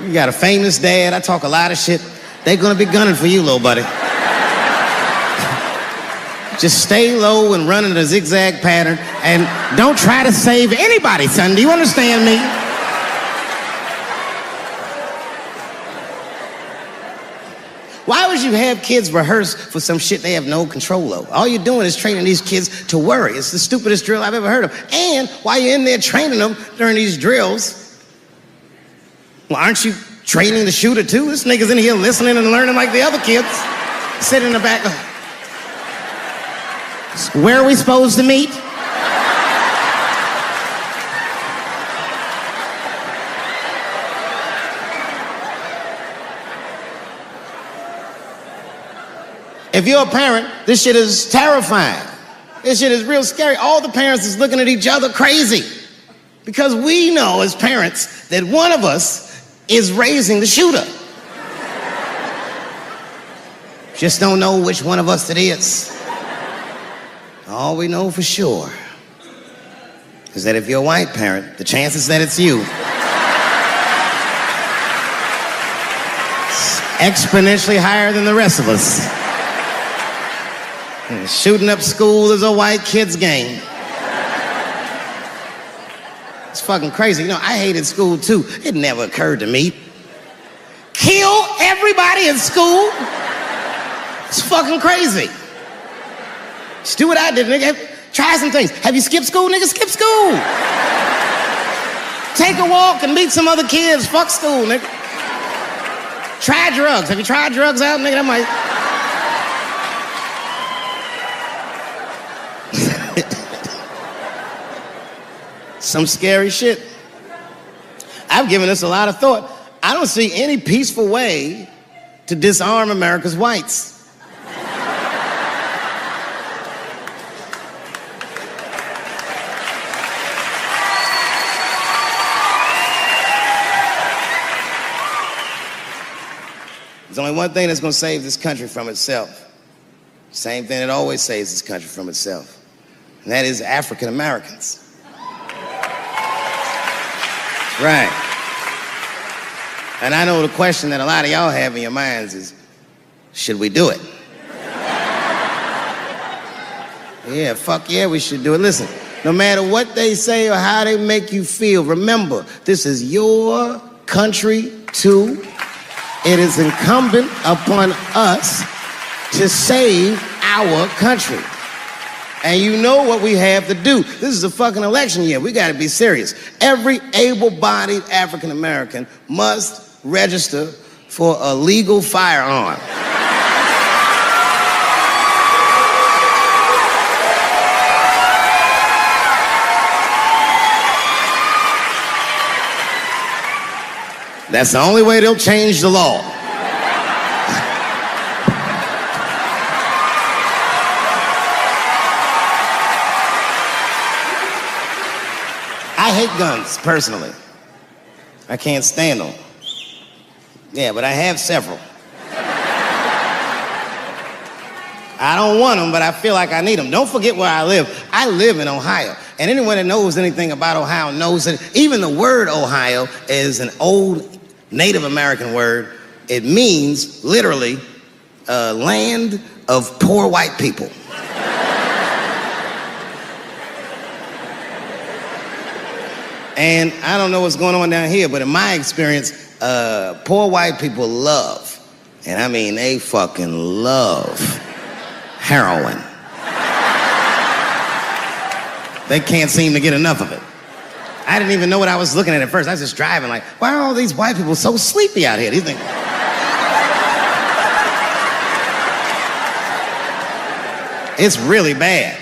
You got a famous dad. I talk a lot of shit. They're gonna be gunning for you, little buddy. Just stay low and run in a zigzag pattern and don't try to save anybody, son. Do you understand me? Why would you have kids rehearse for some shit they have no control over? All you're doing is training these kids to worry. It's the stupidest drill I've ever heard of. And while you're in there training them during these drills, well, aren't you training the shooter too? This nigga's in here listening and learning like the other kids. Sitting in the back. Where are we supposed to meet? If you're a parent, this shit is terrifying. This shit is real scary. All the parents is looking at each other crazy. Because we know as parents that one of us is raising the shooter. Just don't know which one of us it is. All we know for sure is that if you're a white parent, the chances that it's you is exponentially higher than the rest of us. And shooting up school is a white kid's game. It's fucking crazy. You know, I hated school too. It never occurred to me. Kill everybody in school? It's fucking crazy. Just do what I did, nigga. Try some things. Have you skipped school, nigga? Skip school. Take a walk and meet some other kids. Fuck school, nigga. Try drugs. Have you tried drugs out, nigga? That might... Some scary shit. I've given this a lot of thought. I don't see any peaceful way to disarm America's whites. There's only one thing that's going to save this country from itself. Same thing that always saves this country from itself. And that is African Americans. Right. And I know the question that a lot of y'all have in your minds is, should we do it? Yeah, fuck yeah, we should do it. Listen, no matter what they say or how they make you feel, remember, this is your country too. It is incumbent upon us to save our country. And you know what we have to do. This is a fucking election year. We gotta be serious. Every able-bodied African American must register for a legal firearm. That's the only way they'll change the law. I hate guns, personally. I can't stand them. Yeah, but I have several. I don't want them, but I feel like I need them. Don't forget where I live. I live in Ohio. And anyone that knows anything about Ohio knows that even the word Ohio is an old Native American word. It means, literally, land of poor white people. And I don't know what's going on down here, but in my experience, poor white people love, and I mean they fucking love, heroin. They can't seem to get enough of it. I didn't even know what I was looking at first. I was just driving like, why are all these white people so sleepy out here? Do you think? It's really bad.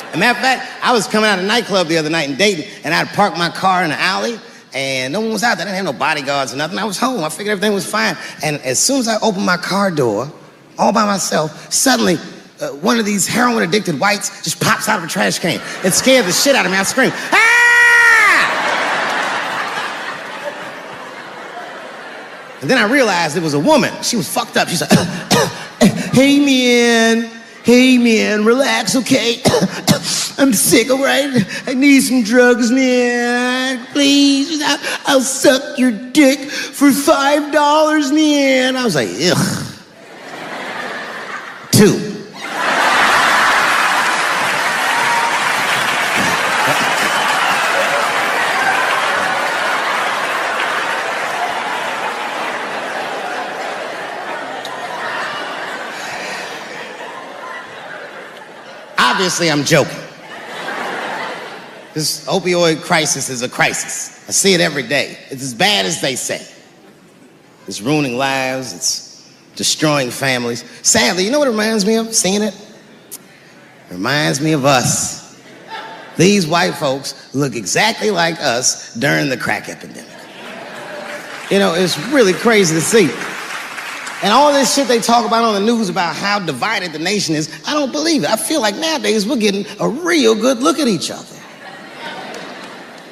As a matter of fact, I was coming out of a nightclub the other night in Dayton, and I'd parked my car in the alley, and no one was out there. I didn't have no bodyguards or nothing. I was home. I figured everything was fine. And as soon as I opened my car door, all by myself, suddenly one of these heroin-addicted whites just pops out of a trash can. It scared the shit out of me. I screamed, ah! And then I realized it was a woman. She was fucked up. She's like, hey man, relax, okay? I'm sick, all right? I need some drugs, man. Please, I'll suck your dick for $5, man. I was like, ugh. 2. Obviously, I'm joking. This opioid crisis is a crisis. I see it every day. It's as bad as they say. It's ruining lives. It's destroying families. Sadly, you know what it reminds me of, seeing it? It reminds me of us. These white folks look exactly like us during the crack epidemic. You know, it's really crazy to see. And all this shit they talk about on the news about how divided the nation is, I don't believe it. I feel like nowadays we're getting a real good look at each other.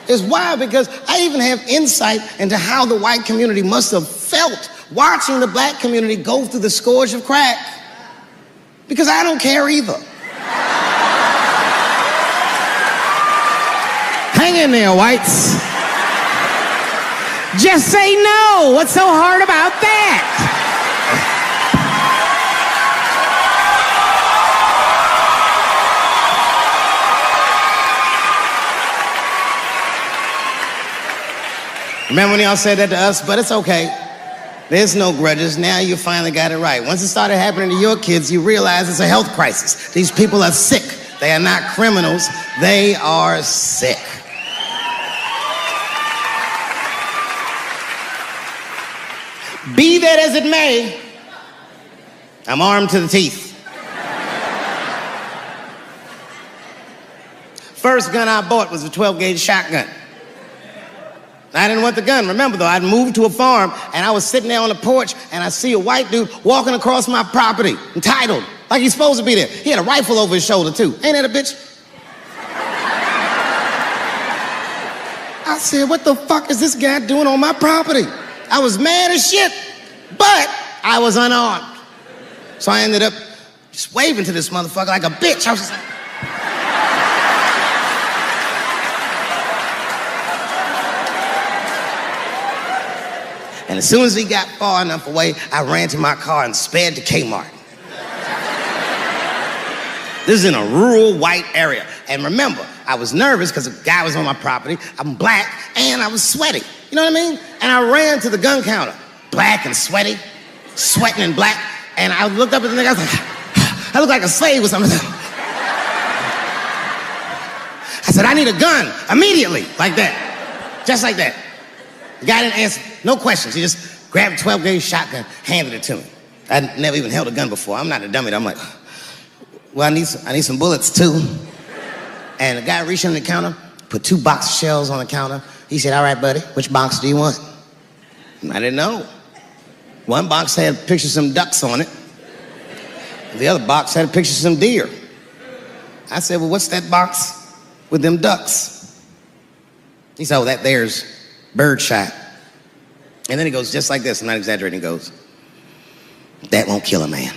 It's wild because I even have insight into how the white community must have felt watching the black community go through the scourge of crack. Because I don't care either. Hang in there, whites. Just say no. What's so hard about that? Remember when y'all said that to us? But it's okay. There's no grudges. Now you finally got it right. Once it started happening to your kids, you realize it's a health crisis. These people are sick. They are not criminals. They are sick. Be that as it may, I'm armed to the teeth. First gun I bought was a 12-gauge shotgun. I didn't want the gun. Remember, though, I'd moved to a farm, and I was sitting there on the porch, and I see a white dude walking across my property, entitled, like he's supposed to be there. He had a rifle over his shoulder, too. Ain't that a bitch? I said, what the fuck is this guy doing on my property? I was mad as shit, but I was unarmed. So I ended up just waving to this motherfucker like a bitch. I was just like... And as soon as he got far enough away, I ran to my car and sped to Kmart. This is in a rural white area. And remember, I was nervous because the guy was on my property, I'm black, and I was sweaty. You know what I mean? And I ran to the gun counter, black and sweaty, sweating and black, and I looked up at the nigga, I was like, I look like a slave or something. I said, I need a gun, immediately, like that, just like that. The guy didn't answer, no questions. He just grabbed a 12-gauge shotgun, handed it to me. I'd never even held a gun before. I'm not a dummy. I'm like, well, I need some bullets too. And the guy reached in the counter, put 2 box shells on the counter. He said, all right, buddy, which box do you want? And I didn't know. One box had pictures of some ducks on it. The other box had a picture of some deer. I said, well, what's that box with them ducks? He said, oh, that there's birdshot. And then he goes just like this, I'm not exaggerating, he goes, that won't kill a man.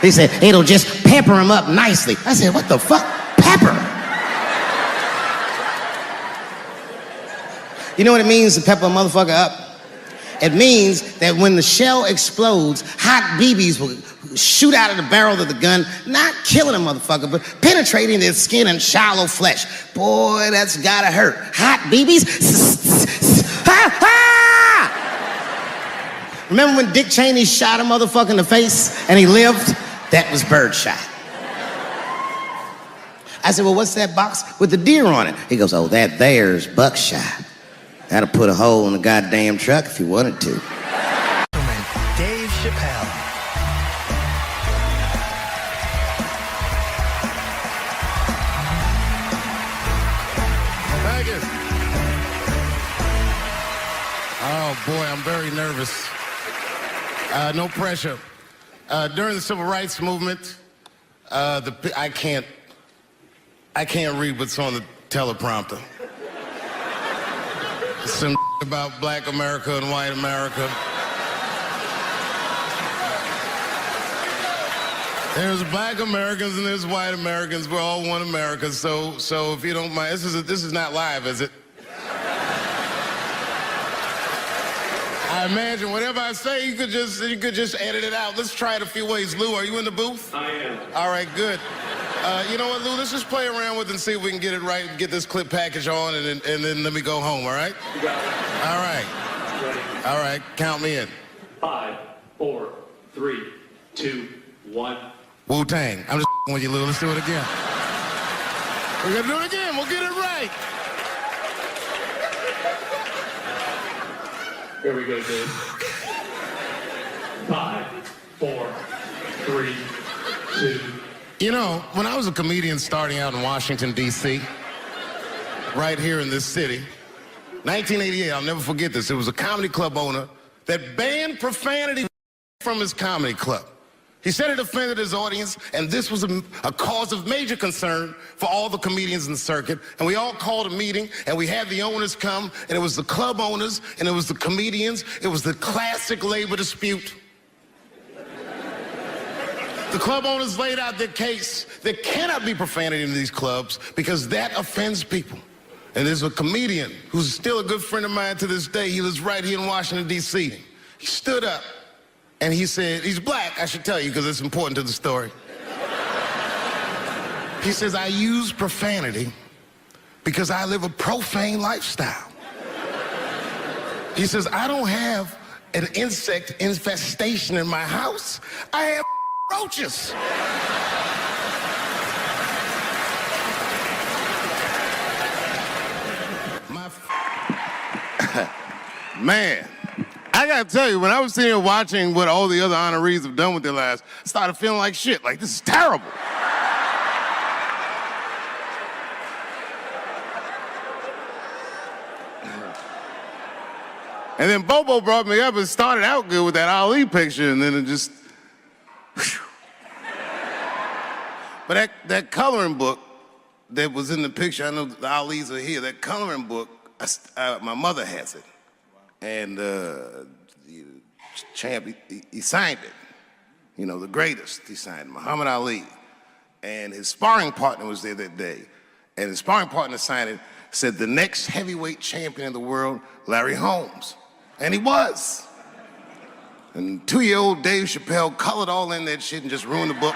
He said, it'll just pepper him up nicely. I said, what the fuck? Pepper? You know what it means to pepper a motherfucker up? It means that when the shell explodes, hot BBs will shoot out of the barrel of the gun, not killing a motherfucker, but penetrating their skin and shallow flesh. Boy, that's gotta hurt. Hot BBs? Ha ha! Remember when Dick Cheney shot a motherfucker in the face and he lived? That was birdshot. I said, well, what's that box with the deer on it? He goes, oh, that there's buckshot. That'll put a hole in the goddamn truck if you wanted to. Dave Chappelle. Thank you. Oh boy, I'm very nervous. No pressure. During the civil rights movement, I can't read what's on the teleprompter. Some about black America and white America. There's black Americans and there's white Americans. We're all one America. So if you don't mind, this is not live, is it? I imagine whatever I say, you could just edit it out. Let's try it a few ways. Lou, are you in the booth? I am. All right, good. You know what, Lou? Let's just play around with it and see if we can get it right, get this clip package on, and then let me go home, all right? You got it. All right. Ready? All right, count me in. 5, 4, 3, 2, 1. Wu-Tang. I'm just with you, Lou. Let's do it again. We're gonna do it again. We'll get it right. Here we go, Dave. 5, 4, 3, 2. You know, when I was a comedian starting out in Washington, D.C., right here in this city, 1988, I'll never forget this. It was a comedy club owner that banned profanity from his comedy club. He said it offended his audience, and this was a cause of major concern for all the comedians in the circuit. And we all called a meeting, and we had the owners come, and it was the club owners, and it was the comedians. It was the classic labor dispute. The club owners laid out their case. There cannot be profanity in these clubs because that offends people. And there's a comedian who's still a good friend of mine to this day. He lives right here in Washington, D.C. He stood up. And he said, he's black, I should tell you, because it's important to the story. He says, I use profanity because I live a profane lifestyle. He says, I don't have an insect infestation in my house. I have roaches. Man. I gotta tell you, when I was sitting here watching what all the other honorees have done with their lives, I started feeling like shit. Like, this is terrible. And then Bobo brought me up and started out good with that Ali picture, and then it just... whew. But that coloring book that was in the picture, I know the Ali's are here, that coloring book, my mother has it. And the champ, he signed it. You know, the greatest, he signed it, Muhammad Ali. And his sparring partner was there that day. And his sparring partner signed it, said the next heavyweight champion of the world, Larry Holmes. And he was. And 2-year-old Dave Chappelle colored all in that shit and just ruined the book.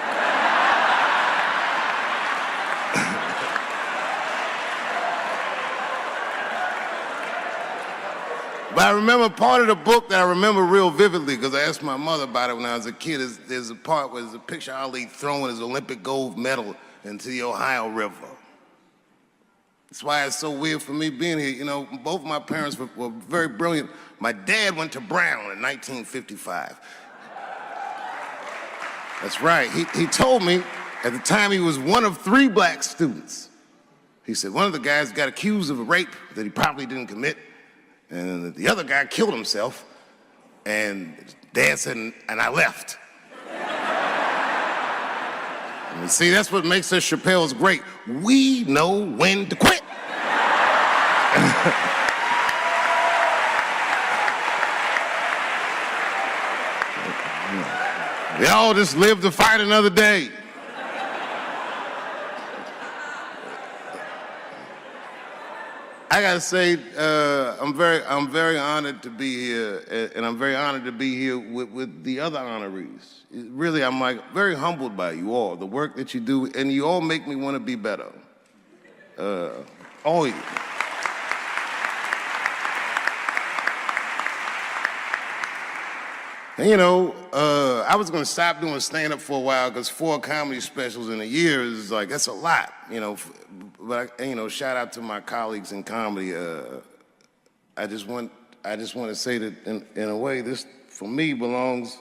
But I remember part of the book that I remember real vividly, because I asked my mother about it when I was a kid. There's a part where there's a picture of Ali throwing his Olympic gold medal into the Ohio River. That's why it's so weird for me being here. You know, both my parents were very brilliant. My dad went to Brown in 1955. That's right. He told me at the time he was one of 3 black students. He said one of the guys got accused of a rape that he probably didn't commit. And the other guy killed himself, and Dad said, and I left. And see, that's what makes us Chappelle's great. We know when to quit. We all just live to fight another day. I gotta say, I'm very honored to be here, and I'm very honored to be here with the other honorees. Really, I'm like very humbled by you all, the work that you do, and you all make me want to be better. All of you. And you know, I was gonna stop doing stand-up for a while because 4 comedy specials in a year is like, that's a lot, you know. But you know, shout out to my colleagues in comedy. I just want to say that in a way, this for me belongs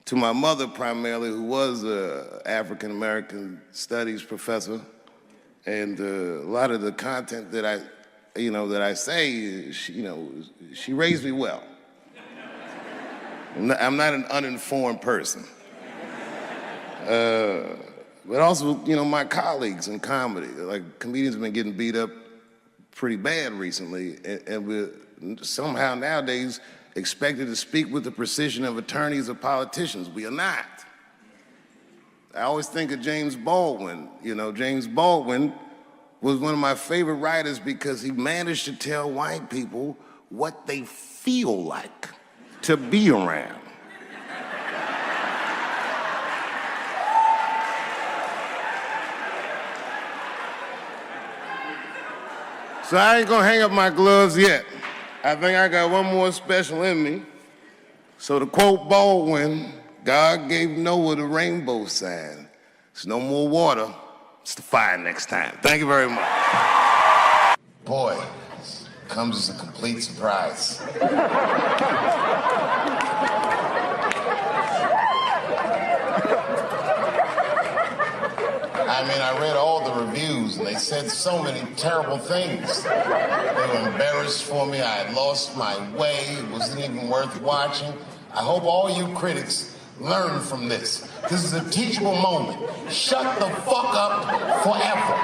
to my mother primarily, who was an African American studies professor, and a lot of the content that I say, she raised me well. I'm not an uninformed person. But also, you know, my colleagues in comedy, like comedians have been getting beat up pretty bad recently, and we're somehow nowadays expected to speak with the precision of attorneys or politicians. We are not. I always think of James Baldwin. You know, James Baldwin was one of my favorite writers because he managed to tell white people what they feel like to be around. So I ain't gonna hang up my gloves yet. I think I got one more special in me. So to quote Baldwin, God gave Noah the rainbow sign. There's no more water, it's the fire next time. Thank you very much. Boy, this comes as a complete surprise. I mean, I read all the reviews, and they said so many terrible things. They were embarrassed for me. I had lost my way. It wasn't even worth watching. I hope all you critics learn from this. This is a teachable moment. Shut the fuck up forever.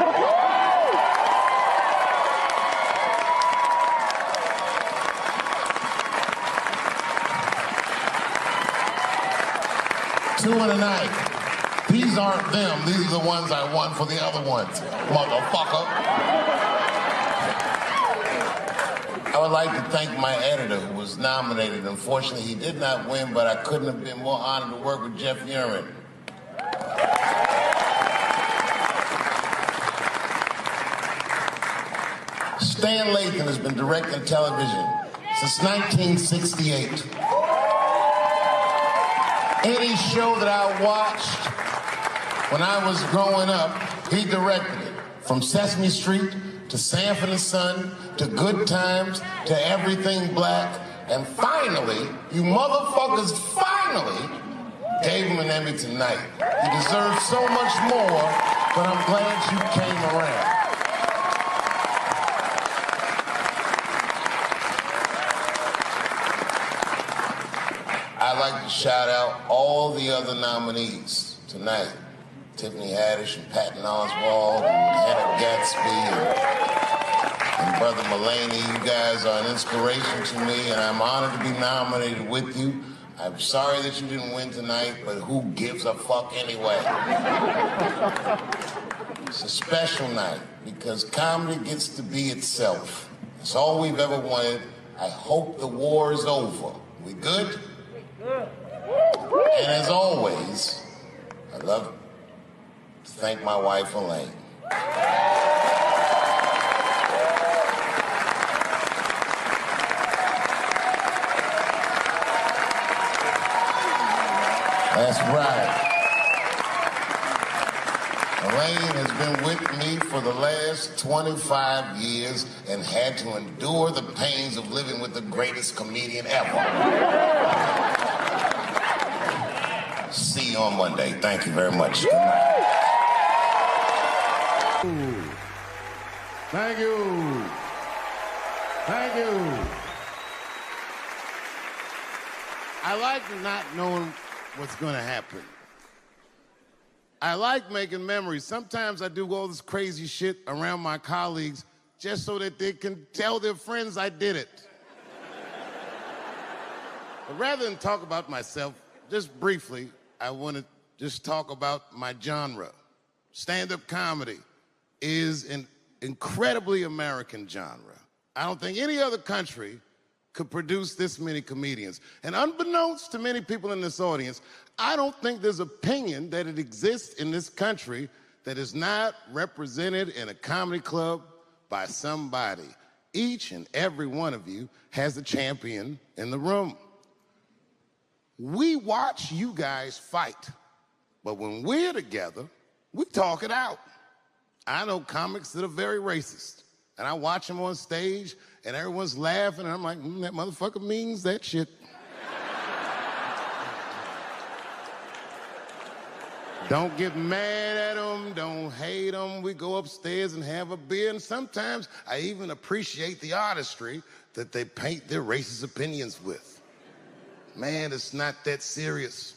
Two in a night. These aren't them. These are the ones I won for the other ones, motherfucker. I would like to thank my editor who was nominated. Unfortunately, he did not win, but I couldn't have been more honored to work with Jeff Urin. Stan Lathan has been directing television since 1968. Any show that I watched when I was growing up, he directed it. From Sesame Street to Sanford and Son to Good Times to Everything Black. And finally, you motherfuckers finally gave him an Emmy tonight. He deserves so much more, but I'm glad you came around. I'd like to shout out all the other nominees tonight. Tiffany Haddish and Patton Oswalt and Hannah Gatsby and Brother Mulaney. You guys are an inspiration to me, and I'm honored to be nominated with you. I'm sorry that you didn't win tonight, but who gives a fuck anyway? It's a special night because comedy gets to be itself. It's all we've ever wanted. I hope the war is over. We good? And as always, I'd love to thank my wife, Elaine. That's right. Elaine has been with me for the last 25 years and had to endure the pains of living with the greatest comedian ever. See you on Monday. Thank you very much. Good night. Thank you. Thank you. I like not knowing what's going to happen. I like making memories. Sometimes I do all this crazy shit around my colleagues just so that they can tell their friends I did it. But rather than talk about myself, just briefly, I want to just talk about my genre. Stand-up comedy is an incredibly American genre. I don't think any other country could produce this many comedians. And unbeknownst to many people in this audience, I don't think there's opinion that it exists in this country that is not represented in a comedy club by somebody. Each and every one of you has a champion in the room. We watch you guys fight, but when we're together, we talk it out. I know comics that are very racist, and I watch them on stage, and everyone's laughing, and I'm like, that motherfucker means that shit. Don't get mad at them, don't hate them. We go upstairs and have a beer, and sometimes I even appreciate the artistry that they paint their racist opinions with. Man, it's not that serious.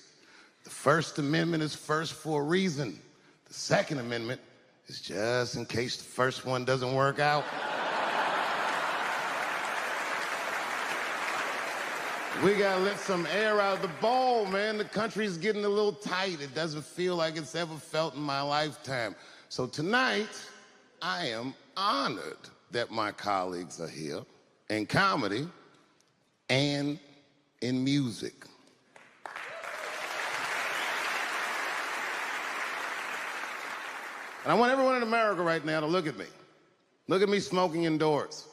The First Amendment is first for a reason. The Second Amendment is just in case the first one doesn't work out. We gotta let some air out of the ball, man. The country's getting a little tight. It doesn't feel like it's ever felt in my lifetime. So tonight, I am honored that my colleagues are here in comedy and in music. And I want everyone in America right now to look at me. Look at me smoking indoors.